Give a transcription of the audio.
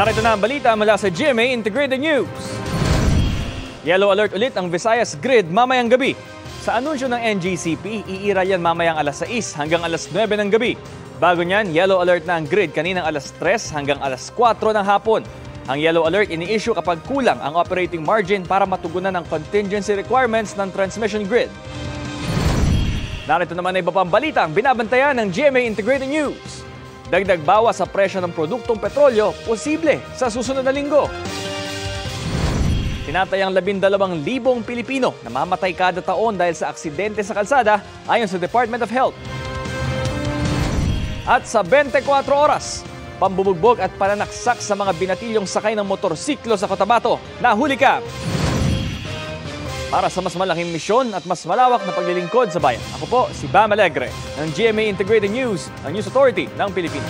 Narito na ang balita mula sa GMA Integrated News. Yellow alert ulit ang Visayas Grid mamayang gabi. Sa anunsyo ng NGCP, iira yan mamayang alas 6 hanggang alas 9 ng gabi. Bago niyan, yellow alert na ang grid kaninang alas 3 hanggang alas 4 ng hapon. Ang yellow alert ini-issue kapag kulang ang operating margin para matugunan ang contingency requirements ng transmission grid. Narito naman ay iba pang balita ang binabantayan ng GMA Integrated News. Dagdag bawas sa presyo ng produktong petrolyo, posible sa susunod na linggo. Tinatayang 12,000 Pilipino na mamatay kada taon dahil sa aksidente sa kalsada ayon sa Department of Health. At sa 24 oras, pambubugbog at pananaksak sa mga binatilyong sakay ng motorsiklo sa Cotabato, nahuli ka! Para sa mas malaking misyon at mas malawak na paglilingkod sa bayan, ako po si Bam Alegre ng GMA Integrated News, ang News Authority ng Pilipinas.